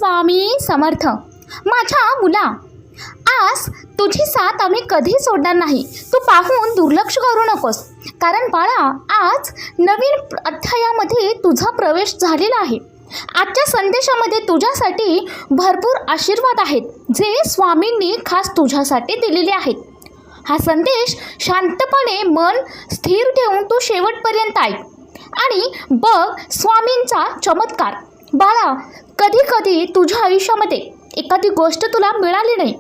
स्वामी समर्थ. माझ्या मुला, आज तुझी साथ आम्ही कधी सोडणार नाही. तू पाहून दुर्लक्ष करू नकोस, कारण बाळा आज नवीन अध्यायामध्ये तुझा प्रवेश झालेला आहे. आजच्या संदेशामध्ये तुझ्यासाठी भरपूर आशीर्वाद आहेत जे स्वामींनी खास तुझ्यासाठी दिलेले आहेत. हा संदेश शांतपणे मन स्थिर ठेवून तू शेवटपर्यंत ऐक आणि बघ स्वामींचा चमत्कार. बाळा, कधी कधी तुझ्या आयुष्यामध्ये एखादी गोष्ट तुला मिळाली नाही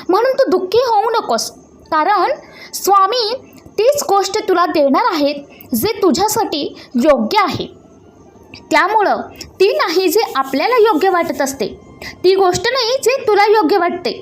म्हणून तू दुःखी होऊ नकोस, कारण स्वामी तीच गोष्ट तुला देणार आहेत जे तुझ्यासाठी योग्य आहे. त्यामुळं ती नाही जे आपल्याला योग्य वाटत असते, ती गोष्ट नाही जे तुला योग्य वाटते.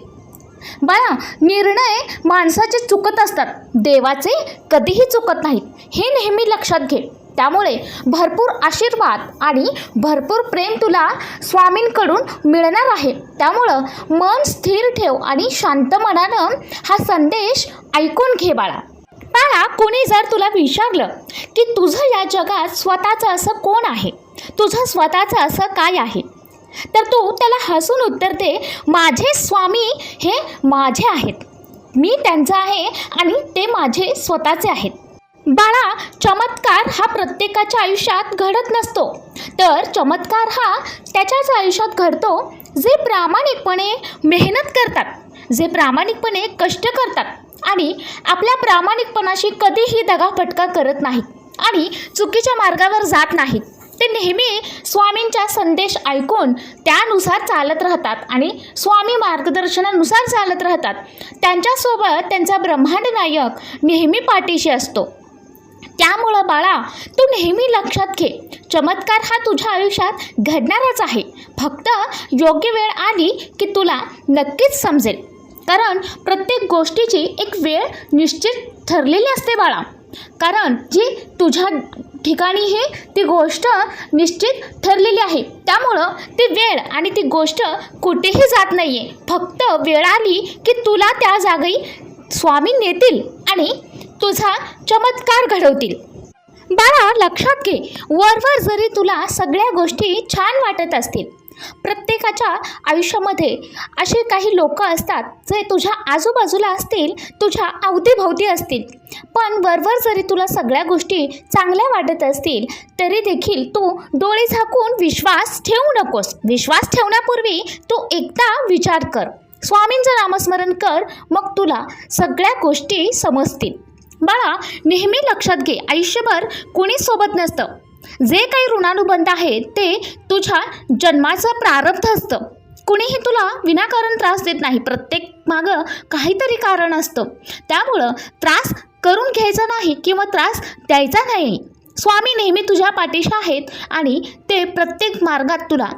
बाळा, निर्णय माणसाचे चुकत असतात, देवाचे कधीही चुकत नाहीत, हे नेहमी लक्षात घे. त्यामुळे भरपूर आशीर्वाद आणि भरपूर प्रेम तुला स्वामींकडून मिळणार आहे. त्यामुळं मन स्थिर ठेव आणि शांत मनानं हा संदेश ऐकून घे. बाळा, कोणी जर तुला विचारलं की तुझं या जगात स्वतःचं असं कोण आहे, तुझं स्वतःचं असं काय आहे, तर तू त्याला हसून उत्तर दे, माझे स्वामी हे माझे आहेत, मी त्यांचा आहे आणि ते माझे स्वतःचे आहेत. बाळा, चमत्कार हा प्रत्येकाच्या आयुष्यात घडत नसतो, तर चमत्कार हा त्याच्याच आयुष्यात घडतो जे प्रामाणिकपणे मेहनत करतात, जे प्रामाणिकपणे कष्ट करतात आणि आपल्या प्रामाणिकपणाशी कधीही दगाफटका करत नाहीत आणि चुकीच्या मार्गावर जात नाहीत. ते नेहमी स्वामींचा संदेश ऐकून त्यानुसार चालत राहतात आणि स्वामी मार्गदर्शनानुसार चालत राहतात. त्यांच्यासोबत त्यांचा ब्रह्मांड नायक नेहमी पाठीशी असतो. त्यामुळं बाळा, तू नेहमी लक्षात घे, चमत्कार हा तुझ्या आयुष्यात घडणारच आहे. फक्त योग्य वेळ आली की तुला नक्कीच समजेल, कारण प्रत्येक गोष्टीची एक वेळ निश्चित ठरलेली असते बाळा. कारण जी तुझ्या ठिकाणी हे ती गोष्ट निश्चित ठरलेली आहे, त्यामुळं ती वेळ आणि ती गोष्ट कुठेही जात नाही आहे. फक्त वेळ आली की तुला त्या जागी स्वामी नेतील आणि तुझा चमत्कार घडवतील. बाळा, लक्षात घे, वरवर जरी तुला सगळ्या गोष्टी छान वाटत असतील, प्रत्येकाच्या आयुष्यामध्ये असे काही लोक असतात जे तुझ्या आजूबाजूला असतील, तुझ्या अवतीभोवती असतील, पण वरवर जरी तुला सगळ्या गोष्टी चांगल्या वाटत असतील तरी देखील तू डोळे झाकून विश्वास ठेवू नकोस. विश्वास ठेवण्यापूर्वी तू एकदा विचार कर, स्वामींचं नामस्मरण कर, मग तुला सगळ्या गोष्टी समजतील. बाळा, नेहमी लक्षात घे, आयुष्यभर कोणी सोबत नसतं. जे काही ऋणानुबंध आहेत ते तुझ्या जन्माचं प्रारब्ध असतं. कुणीही तुला विनाकारण त्रास देत नाही, प्रत्येक मागं काहीतरी कारण असतं. त्यामुळं त्रास करून घ्यायचा नाही किंवा त्रास द्यायचा नाही. स्वामी नेहमी तुझ्या पाठीशी आहेत आणि ते प्रत्येक मार्गात तुला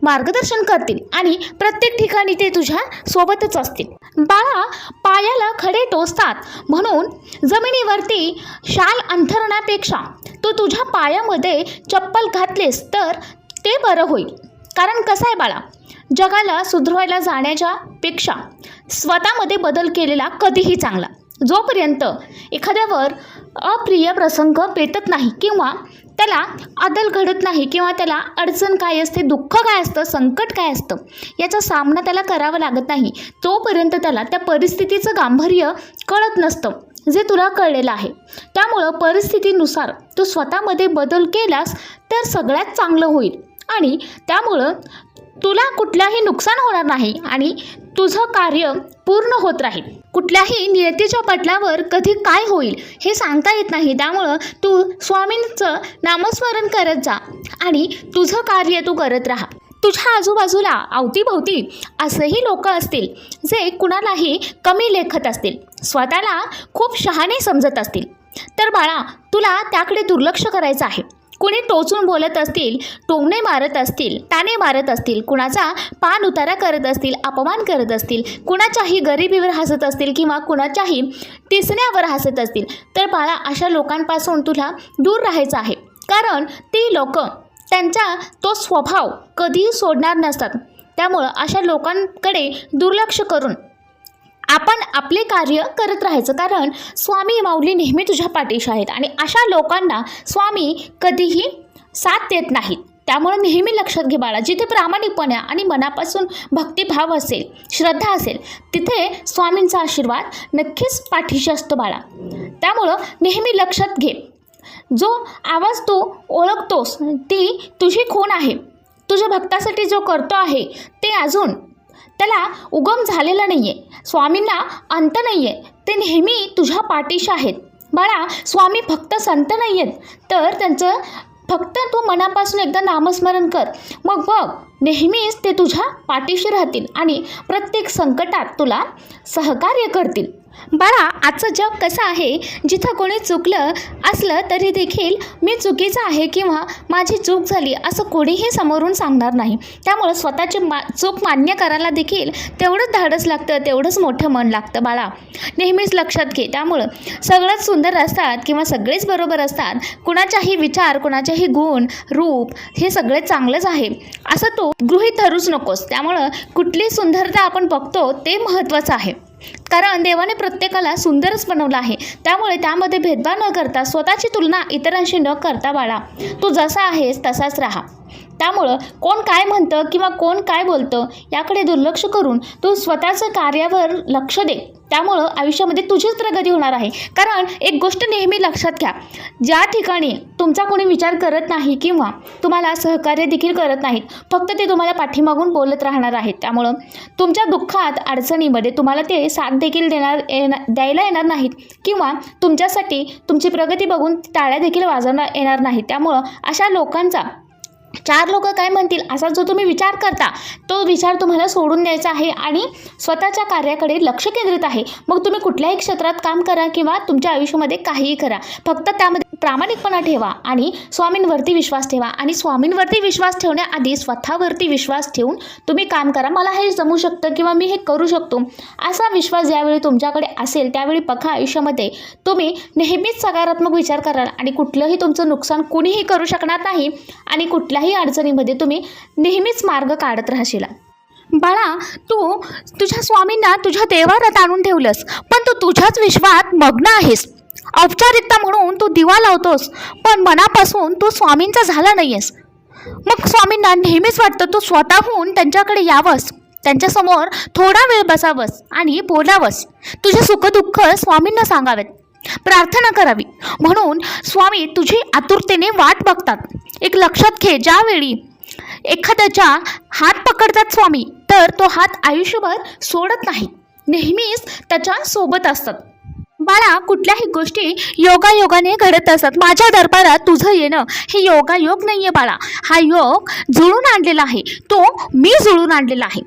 मार्गदर्शन करतील आणि प्रत्येक ठिकाणी ते तुझ्या सोबतच असतील. बाळा, पायाला खडे टोचतात म्हणून जमिनीवरती शाल अंथरण्यापेक्षा तू तुझ्या पायामध्ये चप्पल घातलीस तर ते बरं होईल. कारण कसं आहे बाळा, जगाला सुधरवायला जाण्याच्या पेक्षा स्वतःमध्ये बदल केलेला कधीही चांगला. जोपर्यंत एखाद्यावर अप्रिय प्रसंग पेटत नाही किंवा त्याला आदल घडत नाही किंवा त्याला अडचण काय असते, दुःख काय असतं, संकट काय असतं, याचा सामना त्याला करावा लागत नाही, तोपर्यंत त्याला त्या परिस्थितीचं गांभीर्य कळत नसतं जे तुला कळलेलं आहे. त्यामुळं परिस्थितीनुसार तू स्वतःमध्ये बदल केलास तर सगळ्यात चांगलं होईल आणि त्यामुळं तुला कुठल्याही नुकसान होणार नाही आणि तुझं कार्य पूर्ण होत राहील. कुठल्याही नियतीच्या पटलावर कधी काय होईल हे सांगता येत नाही. त्यामुळं तू स्वामींचं नामस्मरण करत जा आणि तुझं कार्य तू करत राहा. तुझ्या आजूबाजूला अवतीभोवती असेही लोक असतील जे कुणालाही कमी लेखत असतील, स्वतःला खूप शहाणे समजत असतील, तर बाळा तुला त्याकडे दुर्लक्ष करायचं आहे. कुणी टोचून बोलत असतील, टोमणे मारत असतील, ताने मारत असतील, कुणाचा पान उतारा करत असतील, अपमान करत असतील, कुणाच्याही गरिबीवर हसत असतील किंवा कुणाच्याही टिचण्यावर हसत असतील, तर बाळा अशा लोकांपासून तुला दूर राहायचं आहे. कारण ती लोक त्यांचा तो स्वभाव कधीही सोडणार नसतात. त्यामुळं अशा लोकांकडे दुर्लक्ष करून आपण आपले कार्य करत राहायचं, कारण स्वामी माऊली नेहमी तुझ्या पाठीशी आहेत आणि अशा लोकांना स्वामी कधीही साथ देत नाहीत. त्यामुळे नेहमी लक्षात घे बाळा, जिथे प्रामाणिकपणा आणि मनापासून भक्तिभाव असेल, श्रद्धा असेल, तिथे स्वामींचा आशीर्वाद नक्कीच पाठीशी असतो बाळा. त्यामुळं नेहमी लक्षात घे, जो आवाज तू ओळखतोस ती तुझी खूण आहे. तुझ्या भक्तासाठी जो करतो आहे ते अजून त्याला उगम झालेला नाही आहे. स्वामींना अंत नाही आहे. ते नेहमी तुझ्या पाठीशी आहेत बाळा. स्वामी फक्त संत नाही आहेत, तर त्यांचं फक्त तू मनापासून एकदा नामस्मरण कर, मग बघ नेहमीच ते तुझ्या पाठीशी राहतील आणि प्रत्येक संकटात तुला सहकार्य करतील. बाळा, आजचं जग कसं आहे, जिथं कोणी चुकलं असलं तरी देखील मी चुकीचं आहे किंवा माझी चूक झाली असं कोणीही समोरून सांगणार नाही. त्यामुळं स्वतःची चूक मान्य करायला देखील तेवढंच धाडस लागतं, तेवढंच मोठं मन लागतं बाळा. नेहमीच लक्षात घे. त्यामुळं सगळंच सुंदर असतात किंवा सगळेच बरोबर असतात, कुणाच्याही विचार, कुणाच्याही गुण, रूप हे सगळे चांगलंच आहे असं तू गृहीत धरूच नकोस. त्यामुळं कुठली सुंदरता आपण बघतो ते महत्त्वाचं आहे, कारण देवाने प्रत्येकाला सुंदरच बनवलं आहे. त्यामुळे त्यामध्ये भेदभाव न करता, स्वतःची तुलना इतरांशी न करता बाळा, तू जसा आहेस तसाच राहा. त्यामुळं कोण काय म्हणतं किंवा कोण काय बोलतं याकडे दुर्लक्ष करून तू स्वतःचं कार्यावर लक्ष दे. त्यामुळं आयुष्यामध्ये तुझीच प्रगती होणार आहे. कारण एक गोष्ट नेहमी लक्षात घ्या, ज्या ठिकाणी तुमचा कोणी विचार करत नाही किंवा तुम्हाला सहकार्य देखील करत नाहीत, फक्त ते तुम्हाला पाठीमागून बोलत राहणार आहेत. त्यामुळं तुमच्या दुःखात, अडचणीमध्ये तुम्हाला ते साथ देखील द्यायला येणार नाहीत किंवा तुमच्यासाठी तुमची प्रगती बघून टाळ्या देखील वाजवणार येणार नाहीत. त्यामुळं अशा लोकांचा, चार लोक काय म्हणतील असा जो तुम्ही विचार करता, तो विचार तुम्हाला सोडून द्यायचा आहे आणि स्वतःच्या कार्याकडे लक्ष केंद्रित आहे. मग तुम्ही कुठल्याही क्षेत्रात काम करा किंवा तुमच्या आयुष्यामध्ये काहीही करा, फक्त त्यामध्ये प्रामाणिकपणा ठेवा आणि स्वामींवरती विश्वास ठेवा. आणि स्वामींवरती विश्वास ठेवण्याआधी स्वतःवरती विश्वास ठेवून तुम्ही काम करा. मला हे जमू शकतं किंवा मी हे करू शकतो असा विश्वास ज्यावेळी तुमच्याकडे असेल त्यावेळी बघा आयुष्यामध्ये तुम्ही नेहमीच सकारात्मक विचार कराल आणि कुठलंही तुमचं नुकसान कुणीही करू शकणार नाही आणि कुठल्याही अडचणीमध्ये तुम्ही नेहमीच मार्ग काढत राहशील. बाळा, तू तुझ्या स्वामींना तुझ्या देवारात आणून ठेवलंस, पण तू तुझ्याच विश्वात मग्न आहेस. औपचारिकता म्हणून तू दिवा लावतोस, पण मनापासून तू स्वामींचा झाला नाही आहेस. मग स्वामींना नेहमीच वाटतं तू स्वतःहून त्यांच्याकडे यावंस, त्यांच्यासमोर थोडा वेळ बसावंस आणि बोलावंस. तुझे सुखदुःख स्वामींना सांगावेत, प्रार्थना करावी. म्हणून स्वामी तुझी आतुरतेने वाट बघतात. एक लक्षात घे, ज्यावेळी एखाद्याच्या हात पकडतात स्वामी, तर तो हात आयुष्यभर सोडत नाही, नेहमीच त्याच्या सोबत असतात. बाळा, कुठल्याही गोष्टी योगायोगाने घडत असतात. माझ्या दरबारात तुझं येणं हे योगायोग नाही आहे बाळा, हा योग जुळून आणलेला आहे, तो मी जुळून आणलेला आहे.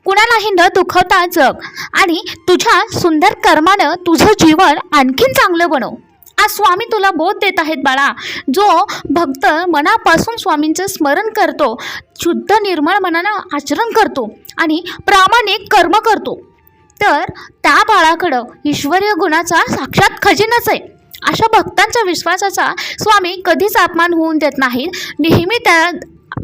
कुणालाही न दुखवता जग आणि तुझ्या सुंदर कर्मानं तुझं जीवन आणखीन चांगलं बनव. आज स्वामी तुला बोध देत आहेत बाळा. जो भक्त मनापासून स्वामींचं स्मरण करतो, शुद्ध निर्मळ मनानं आचरण करतो आणि प्रामाणिक कर्म करतो, तर त्या बाळाकडं ईश्वरीय गुणाचा साक्षात खजिनाच आहे. अशा भक्तांच्या विश्वासाचा स्वामी कधीच अपमान होऊन देत नाहीत. नेहमी त्या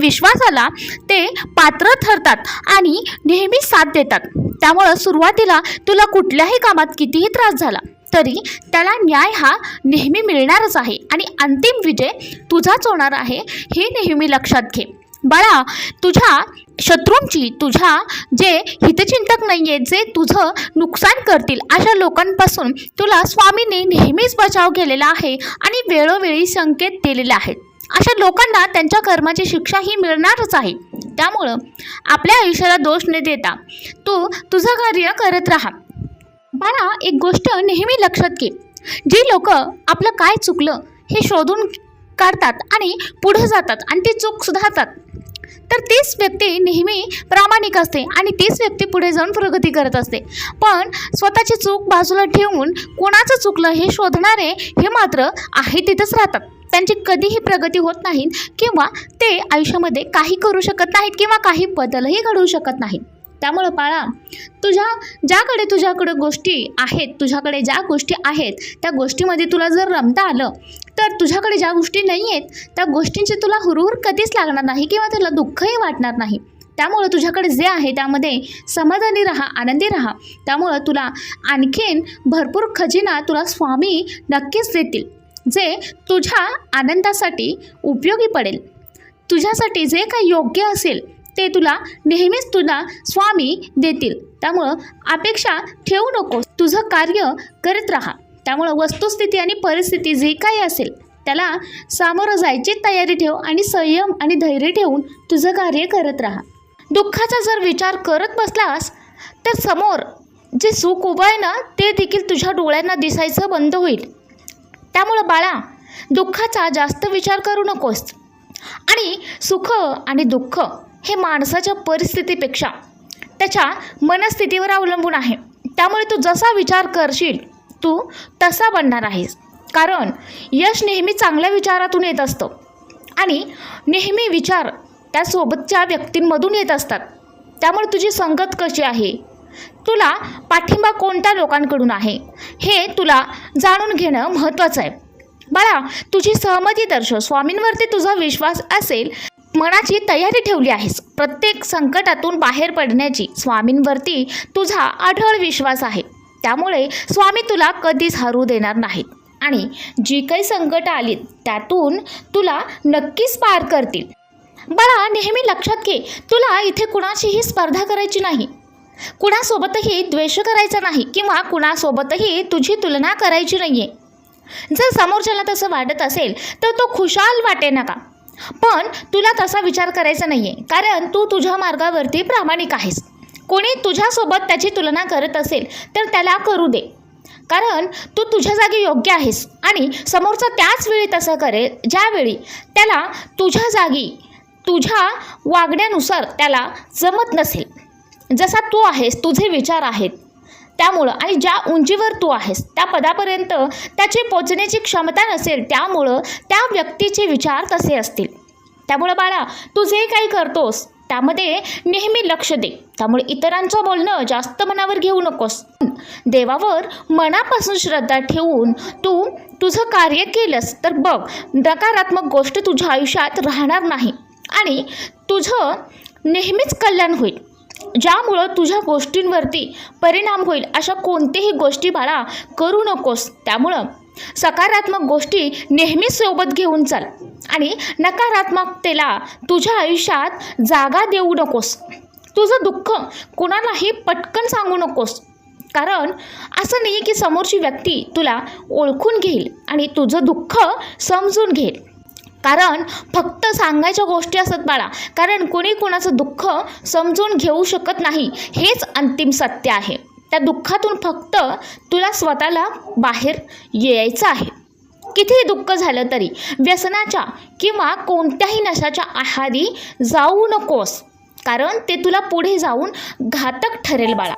विश्वासाला ते पात्र ठरतात आणि नेहमी साथ देतात. त्यामुळं सुरुवातीला तुला कुठल्याही कामात कितीही त्रास झाला तरी त्याला न्याय हा नेहमी मिळणारच आहे आणि अंतिम विजय तुझाच होणार आहे, हे नेहमी लक्षात घे. बाळा, तुझ्या शत्रूंची, तुझ्या जे हितचिंतक नाही आहेत, जे तुझं नुकसान करतील, अशा लोकांपासून तुला स्वामीने नेहमीच बचाव केलेला आहे आणि वेळोवेळी संकेत दिलेले आहेत. अशा लोकांना त्यांच्या कर्माची शिक्षा ही मिळणारच आहे. त्यामुळं आपल्या आयुष्याला दोष न देता तू तुझं कार्य करत राहा. बाळा, एक गोष्ट नेहमी लक्षात घे, जी लोक आपलं काय चुकलं हे शोधून काढतात आणि पुढे जातात आणि ती चूक सुधारतात, तर तीच व्यक्ती नेहमी प्रामाणिक असते आणि तीच व्यक्ती पुढे जाऊन प्रगती करत असते. पण स्वतःची चूक बाजूला ठेवून कोणाचं चुकलं हे शोधणारे हे मात्र आहे तिथंच राहतात. त्यांची कधीही प्रगती होत नाही किंवा ते आयुष्यामध्ये काही करू शकत नाहीत किंवा काही बदलही घडवू शकत नाहीत. त्यामुळं बाळा, तुझ्याकडे गोष्टी आहेत, तुझ्याकडे ज्या गोष्टी आहेत त्या गोष्टीमध्ये तुला जर रमता आलं, तर तुझ्याकडे ज्या गोष्टी नाही आहेत त्या गोष्टींची तुला हुरहुर कधीच लागणार नाही किंवा तुला दुःखही वाटणार नाही. त्यामुळं तुझ्याकडे जे आहे त्यामध्ये समाधानी राहा, आनंदी राहा. त्यामुळं तुला आणखीन भरपूर खजिना तुला स्वामी नक्कीच देतील, जे तुझ्या आनंदासाठी उपयोगी पडेल. तुझ्यासाठी जे काही योग्य असेल ते नेहमीच तुला स्वामी देतील. त्यामुळं अपेक्षा ठेवू नकोस, तुझं कार्य करत राहा. त्यामुळं वस्तुस्थिती आणि परिस्थिती जे काही असेल त्याला सामोरं जायची तयारी ठेव आणि संयम आणि धैर्य ठेवून तुझं कार्य करत राहा. दुःखाचा जर विचार करत बसलास तर समोर जे सुख उभं आहे ना ते देखील तुझ्या डोळ्यांना दिसायचं बंद होईल. त्यामुळं बाळा, दुःखाचा जास्त विचार करू नकोस. आणि सुख आणि दुःख हे माणसाच्या परिस्थितीपेक्षा त्याच्या मनस्थितीवर अवलंबून आहे. त्यामुळे तू जसा विचार करशील तू तसा बनणार आहेस. कारण यश नेहमी चांगल्या विचारातून येत असतं आणि नेहमी विचार त्यासोबतच्या व्यक्तींमधून येत असतात. त्यामुळे तुझी संगत कशी आहे, तुला पाठिंबा कोणत्या लोकांकडून आहे हे तुला जाणून घेणं महत्त्वाचं आहे. बाळा, तुझी सहमती दर्शव. स्वामींवरती तुझा विश्वास असेल, मनाची तयारी ठेवली आहेस. प्रत्येक संकटातून बाहेर पडण्याची स्वामींवरती तुझा अढळ विश्वास आहे. त्यामुळे स्वामी तुला कधीच हरू देणार नाहीत आणि जी काही संकट आली त्यातून तुला नक्कीच पार करतील. बाळा, नेहमी लक्षात घे, तुला इथे कुणाशीही स्पर्धा करायची नाही, कुणासोबतही द्वेष करायचा नाही किंवा कुणासोबतही तुझी तुलना करायची नाही आहे. जर समोरच्याला तसं वाटत असेल तर तो खुशाल वाटे नका, पण तुला तसा विचार करायचा नाही आहे. कारण तू तुझ्या मार्गावरती प्रामाणिक आहेस. कोणी तुझ्यासोबत त्याची तुलना करत असेल तर त्याला करू दे, कारण तू तुझ्या जागी योग्य आहेस आणि समोरचा त्याच वेळी तसं करेल ज्यावेळी त्याला तुझ्या जागी तुझ्या वागण्यानुसार त्याला जमत नसेल. जसा तू आहेस, तुझे विचार आहेत, त्यामुळं आणि ज्या उंचीवर तू आहेस त्या पदापर्यंत त्याची पोचण्याची क्षमता नसेल, त्यामुळं त्या व्यक्तीचे विचार तसे असतील. त्यामुळं बाळा, तू जे काही करतोस त्यामध्ये नेहमी लक्ष दे. त्यामुळे इतरांचं बोलणं जास्त मनावर घेऊ नकोस. देवावर मनापासून श्रद्धा ठेवून तू तुझं कार्य केलंस तर बघ, नकारात्मक गोष्ट तुझ्या आयुष्यात राहणार नाही आणि तुझं नेहमीच कल्याण होईल. ज्यामुळं तुझ्या गोष्टींवरती परिणाम होईल अशा कोणत्याही गोष्टी बाळा करू नकोस. त्यामुळं सकारात्मक गोष्टी नेहमीच सोबत घेऊन चाल आणि नकारात्मकतेला तुझ्या आयुष्यात जागा देऊ नकोस. तुझं दुःख कुणालाही पटकन सांगू नकोस, कारण असं नाही की समोरची व्यक्ती तुला ओळखून घेईल आणि तुझं दुःख समजून घेईल. कारण फक्त सांगायच्या गोष्टी असतात बाळा, कारण कोणी कोणाचं दुःख समजून घेऊ शकत नाही, हेच अंतिम सत्य आहे. त्या दुःखातून फक्त तुला स्वतःला बाहेर यायचं आहे. कितीही दुःख झालं तरी व्यसनाच्या किंवा कोणत्याही नशाच्या आहारी जाऊ नकोस, कारण ते तुला पुढे जाऊन घातक ठरेल बाळा.